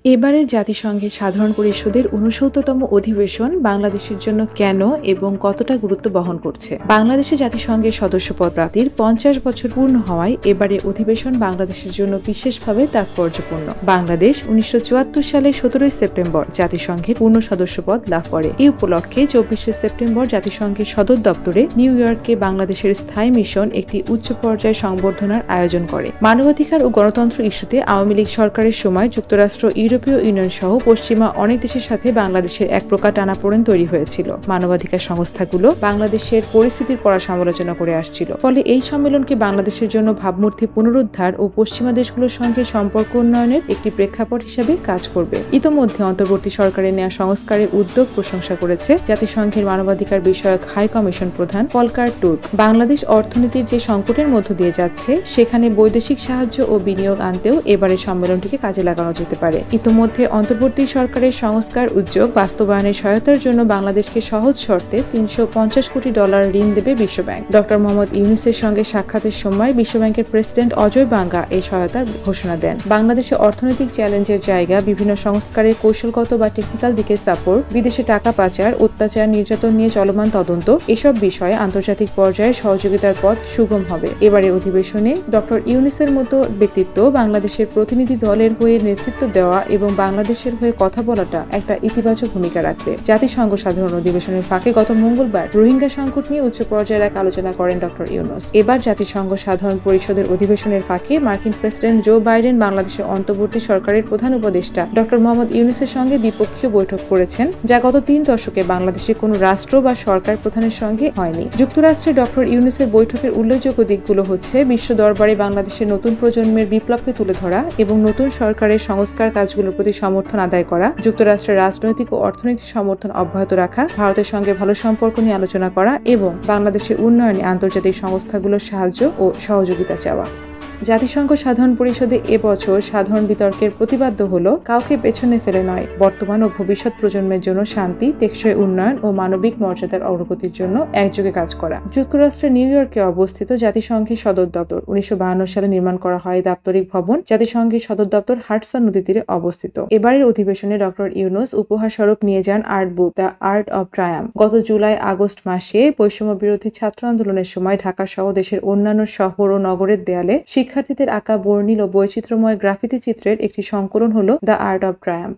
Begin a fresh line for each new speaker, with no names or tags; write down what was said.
এবারের জাতিসংঘের সাধারণ পরিষদের ৬৯তম অধিবেশন বাংলাদেশের জন্য কেন এবং কতটা গুরুত্ব বহন করছে। বাংলাদেশে জাতিসংঘের সদস্যপদ প্রাপ্তির ৫০ বছর পূর্ণ হওয়ায় এবারে অধিবেশন বাংলাদেশের জন্য বিশেষভাবে তাৎপর্যপূর্ণ। বাংলাদেশ ১৯৭৪ সালে ১৭ সেপ্টেম্বর জাতিসংঘের পূর্ণ সদস্যপদ লাভ করে। এই উপলক্ষে ২৪ সেপ্টেম্বর জাতিসংঘের সদর দপ্তরে নিউ ইয়র্কে বাংলাদেশের স্থায়ী মিশন একটি উচ্চ পর্যায়ে সংবর্ধনার আয়োজন করে। মানবাধিকার ও গণতন্ত্র ইস্যুতে আওয়ামী লীগ সরকারের সময় যুক্তরাষ্ট্র, ইউরোপীয় ইউনিয়ন সহ পশ্চিমা অনেক দেশের সাথে বাংলাদেশের এক প্রকার টানাপোড়েন তৈরি হয়েছিল। মানবাধিকার সংস্থাগুলো বাংলাদেশের পরিস্থিতির কড়া সমালোচনা করে আসছিল। ফলে এই সম্মেলনকে বাংলাদেশের জন্য ভাবমূর্তি পুনরুদ্ধার ও পশ্চিমা দেশগুলোর সঙ্গে সম্পর্ক উন্নয়নের একটি প্রেক্ষাপট হিসেবে কাজ করবে। ইতোমধ্যে অন্তর্বর্তী সরকারের নেওয়া সংস্কারের উদ্যোগ প্রশংসা করেছে জাতিসংঘের মানবাধিকার বিষয়ক হাই কমিশন প্রধান ভলকার টুর্ক। বাংলাদেশ অর্থনীতির যে সংকটের মধ্য দিয়ে যাচ্ছে, সেখানে বৈদেশিক সাহায্য ও বিনিয়োগ আনতেও এবারের সম্মেলনটিকে কাজে লাগানো যেতে পারে। ইতোমধ্যে অন্তর্বর্তী সরকারের সংস্কার উদ্যোগ বাস্তবায়নের সহায়তার জন্য বাংলাদেশকে সহজ শর্তে $৩৫০ কোটি ঋণ দেবে বিশ্বব্যাংক। ডক্টর মোহাম্মদ ইউনূসের সঙ্গে সাক্ষাতের সময় বিশ্বব্যাংকের প্রেসিডেন্ট অজয় বাঙ্গা এই সহায়তার ঘোষণা দেন। বাংলাদেশে অর্থনৈতিক চ্যালেঞ্জের জায়গা, বিভিন্ন সংস্কারের কৌশলগত বা টেকনিক্যাল দিকে সাপোর্ট, বিদেশে টাকা পাচার, অত্যাচার, নির্যাতন নিয়ে চলমান তদন্ত, এসব বিষয়ে আন্তর্জাতিক পর্যায়ে সহযোগিতার পথ সুগম হবে। এবারে অধিবেশনে ডক্টর ইউনূসের মতো ব্যক্তিত্ব বাংলাদেশের প্রতিনিধি দলের হয়ে নেতৃত্ব দেওয়া এবং বাংলাদেশের হয়ে কথা বলাটা একটা ইতিবাচক ভূমিকা রাখবে। জাতিসংঘ সাধারণ অধিবেশনের ফাঁকে গত মঙ্গলবার রোহিঙ্গা সংকট নিয়ে উচ্চ পর্যায়ের এক আলোচনা করেন ডক্টর ইউনূস। এবার জাতিসংঘ সাধারণ পরিষদের অধিবেশনের ফাঁকে মার্কিন প্রেসিডেন্ট জো বাইডেন বাংলাদেশের অন্তর্বর্তী সরকারের প্রধান উপদেষ্টা ডক্টর মোহাম্মদ ইউনূসের সঙ্গে দ্বিপক্ষীয় বৈঠক করেছেন, যা গত ৩ দশকে বাংলাদেশের কোনো রাষ্ট্র বা সরকার প্রধানের সঙ্গে হয়নি। যুক্তরাষ্ট্রে ডক্টর ইউনূসের বৈঠকের উল্লেখযোগ্য দিকগুলো হচ্ছে বিশ্ব দরবারে বাংলাদেশের নতুন প্রজন্মের বিপ্লবকে তুলে ধরা এবং নতুন সরকারের সংস্কার কাজগুলোর প্রতি সমর্থন আদায় করা, যুক্তরাষ্ট্রের রাজনৈতিক ও অর্থনৈতিক সমর্থন অব্যাহত রাখা, ভারতের সঙ্গে ভালো সম্পর্ক নিয়ে আলোচনা করা এবং বাংলাদেশের উন্নয়নে আন্তর্জাতিক সংস্থাগুলোর সাহায্য ও সহযোগিতা চাওয়া। জাতিসংঘ সাধারণ পরিষদে এবছর সাধারণ বিতর্কের প্রতিপাদ্য হল কাউকে পেছনে ফেলে নয়, বর্তমান ও ভবিষ্যৎ প্রজন্মের জন্য শান্তি, টেকসই উন্নয়ন ও মানবিক মর্যাদার অগ্রগতির জন্য একযোগে কাজ করা। যুক্তরাষ্ট্রের নিউ ইয়র্কে অবস্থিত জাতিসংঘের সদর দপ্তর ১৯৫২ সালে নির্মাণ করা হয়। দাপ্তরিক ভবন জাতিসংঘের সদর দপ্তর হাডসন নদী তীরে অবস্থিত। এবারের অধিবেশনে ডক্টর ইউনূস উপহার স্বরূপ নিয়ে যান art book the art of Triumf. গত জুলাই-আগস্ট মাসে বৈষম্য বিরোধী ছাত্র আন্দোলনের সময় ঢাকা সহ দেশের অন্যান্য শহর ও নগরের দেয়ালে শিক্ষার্থীদের আঁকা বর্ণিল ও বৈচিত্র্যময় গ্রাফিতি চিত্রের একটি সংকলন হল দ্য আর্ট অব ট্রায়াম্ফ।